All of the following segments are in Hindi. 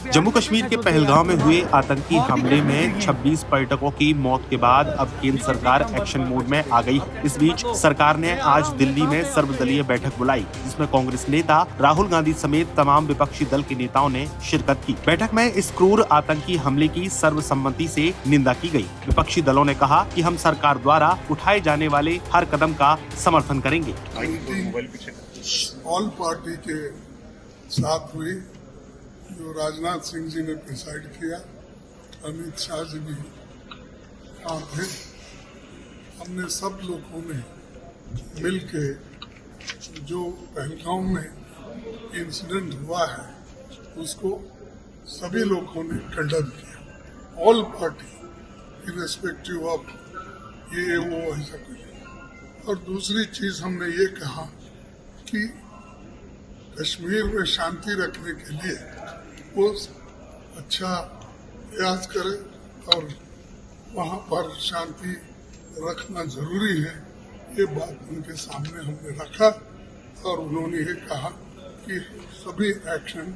जम्मू कश्मीर के पहलगाम में हुए आतंकी हमले में 26 पर्यटकों की मौत के बाद अब केंद्र सरकार एक्शन मोड में आ गई है। इस बीच सरकार ने आज दिल्ली में सर्वदलीय बैठक बुलाई, जिसमें कांग्रेस नेता राहुल गांधी समेत तमाम विपक्षी दल के नेताओं ने शिरकत की। बैठक में इस क्रूर आतंकी हमले की सर्वसम्मति से निंदा की गई। विपक्षी दलों ने कहा कि हम सरकार द्वारा उठाए जाने वाले हर कदम का समर्थन करेंगे। ऑल पार्टी के साथ हुई, जो राजनाथ सिंह जी ने प्रिसाइड किया, अमित शाह जी भी वहाँ थे। हमने सब लोगों ने मिलके जो पहलगाम में इंसिडेंट हुआ है उसको सभी लोगों ने कंडेम किया। ऑल पार्टी इरेस्पेक्टिव ऑफ ये वो ऐसा कुछ। और दूसरी चीज हमने ये कहा कि कश्मीर में शांति रखने के लिए वो अच्छा प्रयास करे और वहाँ पर शांति रखना जरूरी है। ये बात उनके सामने हमने रखा और उन्होंने ये कहा कि सभी एक्शन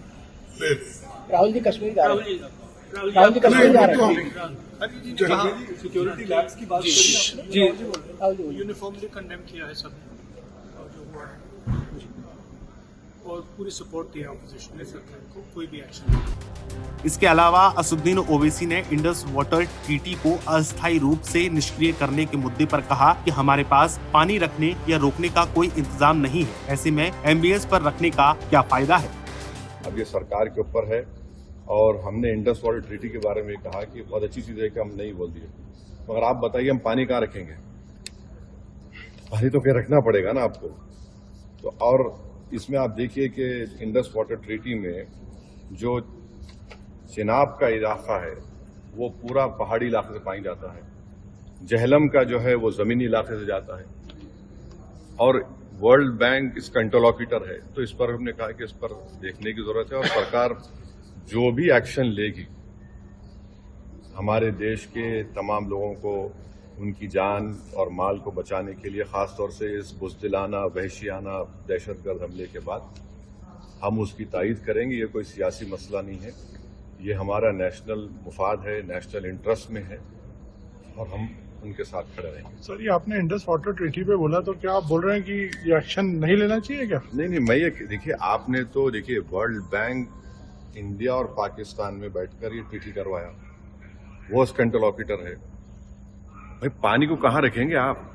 ले लें। राहुल जी कश्मीर जा रहे हैं। राहुल जी कश्मीर जा रहे हैं। सिक्योरिटी लैब्स की बात करी जी, आपने, यूनिफॉर्मली कंडेम किया है सबने और जो हुआ है, और पूरी सपोर्ट दी है ऑपोजिशन ने सरकार को, कोई भी एक्शन नहीं। इसके अलावा असदुद्दीन ओवैसी ने इंडस वाटर ट्रीटी को अस्थायी रूप से निष्क्रिय करने के मुद्दे पर कहा कि हमारे पास पानी रखने या रोकने का कोई इंतजाम नहीं है, ऐसे में एमबीएस पर रखने का क्या फायदा है। अब ये सरकार के ऊपर है और हमने इंडस वाटर ट्रीटी के बारे में कहा कि बहुत अच्छी चीज है कि हम नहीं बोल दिए, मगर आप बताइए हम पानी कहाँ रखेंगे? पानी तो कहीं रखना पड़ेगा ना आपको। तो और इसमें आप देखिए कि इंडस वाटर ट्रीटी में जो चिनाब का इलाका है वो पूरा पहाड़ी इलाके से पानी जाता है, जहलम का जो है वो जमीनी इलाके से जाता है, और वर्ल्ड बैंक इसका इंटरलॉक्यूटर है। तो इस पर हमने कहा कि इस पर देखने की जरूरत है और सरकार जो भी एक्शन लेगी हमारे देश के तमाम लोगों को उनकी जान और माल को बचाने के लिए, खासतौर से इस बुज़दिलाना वहशियाना दहशतगर्द हमले के बाद, हम उसकी तायीद करेंगे। ये कोई सियासी मसला नहीं है, ये हमारा नेशनल मुफाद है, नेशनल इंटरेस्ट में है और हम उनके साथ खड़े रहेंगे। सर, ये आपने इंडस वाटर ट्रीटी पे बोला, तो क्या आप बोल रहे हैं कि ये एक्शन नहीं लेना चाहिए क्या? नहीं, मैं ये देखिए, आपने तो देखिए वर्ल्ड बैंक इंडिया और पाकिस्तान में बैठकर ये ट्रीटी करवाया, वो उसका इंटरलॉक्यूटर है। भाई पानी को कहाँ रखेंगे आप?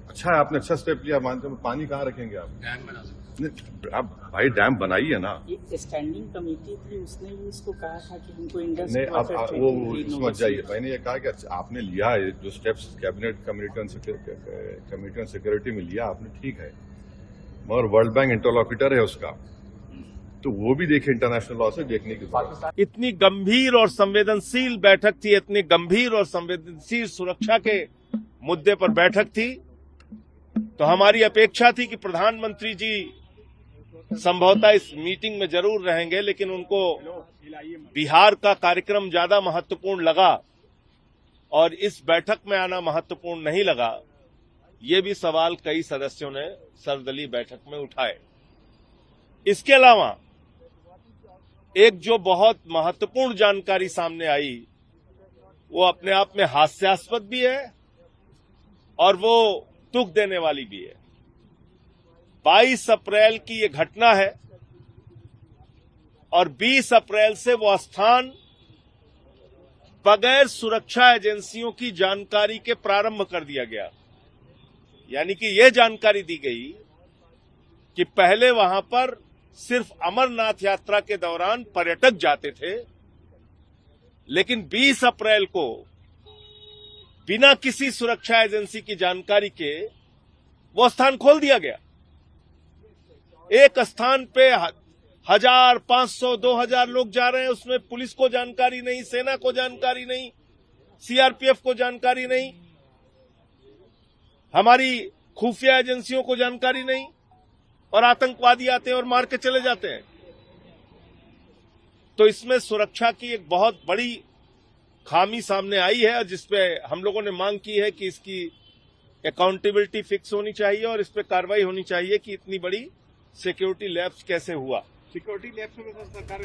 अच्छा है, आपने अच्छा स्टेप लिया, मानते हैं, पानी कहाँ रखेंगे आप? डैम बना नहीं, आप भाई डैम बनाइए ना। ये स्टैंडिंग कमेटी थी, उसने ही इसको कहा था कि हमको इंडस नहीं, अब वो समझ जाइए। मैंने ये कहा कि आपने लिया है जो steps cabinet committee on security में लिया आपने, ठीक है, मगर वर्ल्ड बैंक इंटरलॉक्यूटर है उसका, तो वो भी देखे, इंटरनेशनल लॉ से देखने की जरूरत है। इतनी गंभीर और संवेदनशील बैठक थी, इतनी गंभीर और संवेदनशील सुरक्षा के मुद्दे पर बैठक थी, तो हमारी अपेक्षा थी कि प्रधानमंत्री जी संभवतः इस मीटिंग में जरूर रहेंगे, लेकिन उनको बिहार का कार्यक्रम ज्यादा महत्वपूर्ण लगा और इस बैठक में आना महत्वपूर्ण नहीं लगा। ये भी सवाल कई सदस्यों ने सर्वदलीय बैठक में उठाए। इसके अलावा एक जो बहुत महत्वपूर्ण जानकारी सामने आई, वो अपने आप में हास्यास्पद भी है और वो दुख देने वाली भी है। 22 अप्रैल की ये घटना है और 20 अप्रैल से वो स्थान बगैर सुरक्षा एजेंसियों की जानकारी के प्रारंभ कर दिया गया। यानी कि ये जानकारी दी गई कि पहले वहां पर सिर्फ अमरनाथ यात्रा के दौरान पर्यटक जाते थे, लेकिन 20 अप्रैल को बिना किसी सुरक्षा एजेंसी की जानकारी के वो स्थान खोल दिया गया। एक स्थान पे 1000, 500, 2000 लोग जा रहे हैं, उसमें पुलिस को जानकारी नहीं, सेना को जानकारी नहीं, सीआरपीएफ को जानकारी नहीं, हमारी खुफिया एजेंसियों को जानकारी नहीं, और आतंकवादी आते हैं और मार के चले जाते हैं। तो इसमें सुरक्षा की एक बहुत बड़ी खामी सामने आई है, जिसपे हम लोगों ने मांग की है कि इसकी अकाउंटेबिलिटी फिक्स होनी चाहिए और इस पे कार्रवाई होनी चाहिए कि इतनी बड़ी सिक्योरिटी लैप्स कैसे हुआ। सिक्योरिटी लैब्स में सरकार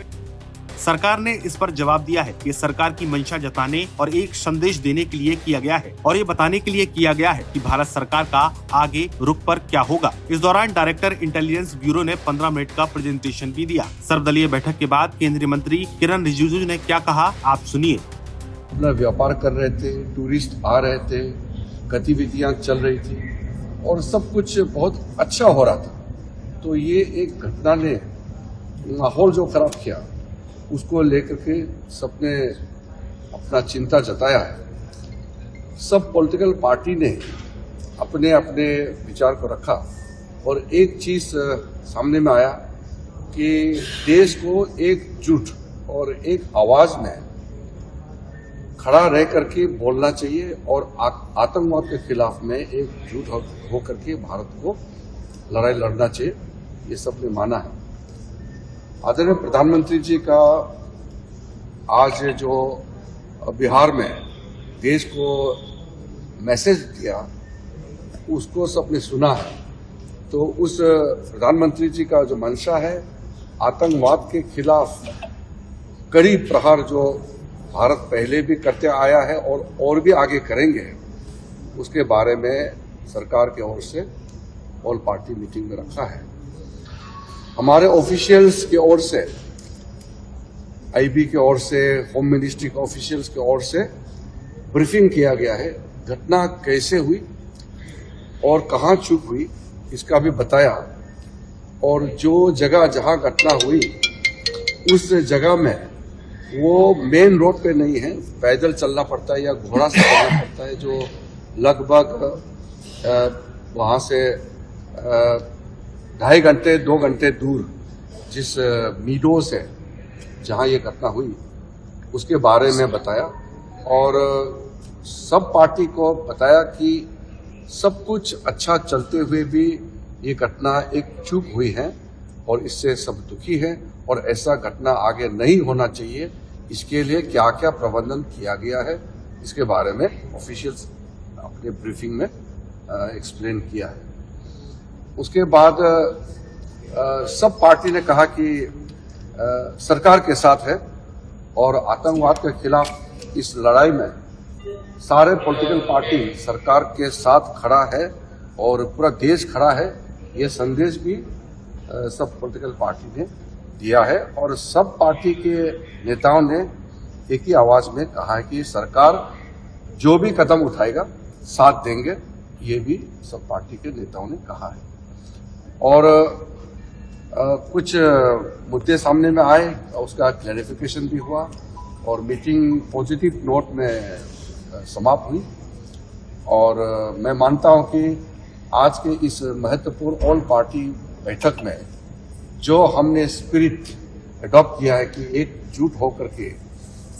सरकार ने इस पर जवाब दिया है कि सरकार की मंशा जताने और एक संदेश देने के लिए किया गया है और ये बताने के लिए किया गया है कि भारत सरकार का आगे रुख पर क्या होगा। इस दौरान डायरेक्टर इंटेलिजेंस ब्यूरो ने 15 मिनट का प्रेजेंटेशन भी दिया। सर्वदलीय बैठक के बाद केंद्रीय मंत्री किरण रिजिजू ने क्या कहा, आप सुनिए। अपना व्यापार कर रहे थे, टूरिस्ट आ रहे थे, गतिविधियां चल रही थी और सब कुछ बहुत अच्छा हो रहा था। तो ये एक घटना ने माहौल जो खराब किया उसको लेकर के सबने अपना चिंता जताया है। सब पॉलिटिकल पार्टी ने अपने अपने विचार को रखा और एक चीज सामने में आया कि देश को एकजुट और एक आवाज में खड़ा रह करके बोलना चाहिए और आतंकवाद के खिलाफ में एकजुट होकर के भारत को लड़ाई लड़ना चाहिए, ये सबने माना है। आदरणीय प्रधानमंत्री जी का आज जो बिहार में देश को मैसेज दिया उसको सबने सुना है। तो उस प्रधानमंत्री जी का जो मंशा है आतंकवाद के खिलाफ कड़ी प्रहार जो भारत पहले भी करते आया है और भी आगे करेंगे, उसके बारे में सरकार की ओर से ऑल पार्टी मीटिंग में रखा है। हमारे ऑफिशियल्स की ओर से, आईबी की ओर से, होम मिनिस्ट्री के ऑफिशियल्स की ओर से ब्रीफिंग किया गया है। घटना कैसे हुई और कहां चूक हुई इसका भी बताया और जो जगह जहां घटना हुई उस जगह में वो मेन रोड पे नहीं है, पैदल चलना पड़ता है या घोड़ा से चलना पड़ता है, जो लगभग वहां से 2.5 घंटे 2 घंटे दूर जिस मीडो से जहां ये घटना हुई उसके बारे में बताया और सब पार्टी को बताया कि सब कुछ अच्छा चलते हुए भी ये घटना एक चूक हुई है और इससे सब दुखी है और ऐसा घटना आगे नहीं होना चाहिए। इसके लिए क्या क्या प्रबंधन किया गया है इसके बारे में ऑफिशियल्स अपने ब्रीफिंग में एक्सप्लेन किया है। उसके बाद सब पार्टी ने कहा कि सरकार के साथ है और आतंकवाद के खिलाफ इस लड़ाई में सारे पॉलिटिकल पार्टी सरकार के साथ खड़ा है और पूरा देश खड़ा है। ये संदेश भी सब पॉलिटिकल पार्टी ने दिया है और सब पार्टी के नेताओं ने एक ही आवाज में कहा है कि सरकार जो भी कदम उठाएगा साथ देंगे, ये भी सब पार्टी के नेताओं ने कहा है। और कुछ मुद्दे सामने में आए, उसका क्लैरिफिकेशन भी हुआ और मीटिंग पॉजिटिव नोट में समाप्त हुई। और मैं मानता हूं कि आज के इस महत्वपूर्ण ऑल पार्टी बैठक में जो हमने स्पिरिट अडॉप्ट किया है कि एकजुट होकर के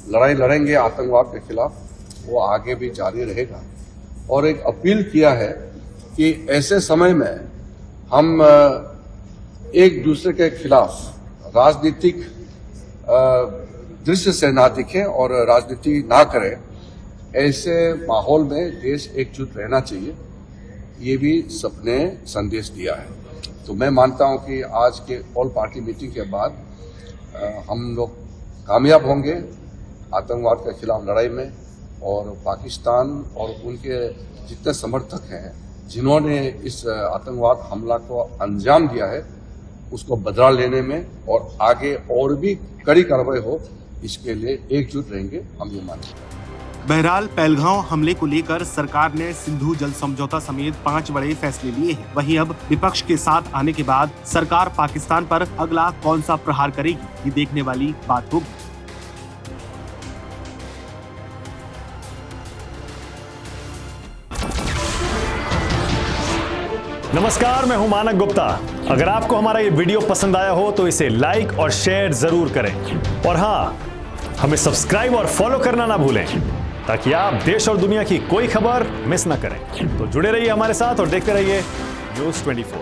लड़ाई लड़ेंगे आतंकवाद के खिलाफ, वो आगे भी जारी रहेगा। और एक अपील किया है कि ऐसे समय में हम एक दूसरे के खिलाफ राजनीतिक दृश्य से ना दिखें और राजनीति ना करें। ऐसे माहौल में देश एकजुट रहना चाहिए, ये भी सबने संदेश दिया है। तो मैं मानता हूं कि आज के ऑल पार्टी मीटिंग के बाद हम लोग कामयाब होंगे आतंकवाद के खिलाफ लड़ाई में और पाकिस्तान और उनके जितने समर्थक हैं जिन्होंने इस आतंकवाद हमला को अंजाम दिया है उसको बदला लेने में और आगे और भी कड़ी कार्रवाई हो, इसके लिए एकजुट रहेंगे, हम ये मानते हैं। बहरहाल पहलगांव हमले को लेकर सरकार ने सिंधु जल समझौता समेत 5 बड़े फैसले लिए हैं। वहीं अब विपक्ष के साथ आने के बाद सरकार पाकिस्तान पर अगला कौन सा प्रहार करेगी, ये देखने वाली बात होगी। नमस्कार, मैं हूं मानक गुप्ता। अगर आपको हमारा ये वीडियो पसंद आया हो तो इसे लाइक और शेयर जरूर करें और हाँ, हमें सब्सक्राइब और फॉलो करना ना भूलें ताकि आप देश और दुनिया की कोई खबर मिस ना करें। तो जुड़े रहिए हमारे साथ और देखते रहिए News 24।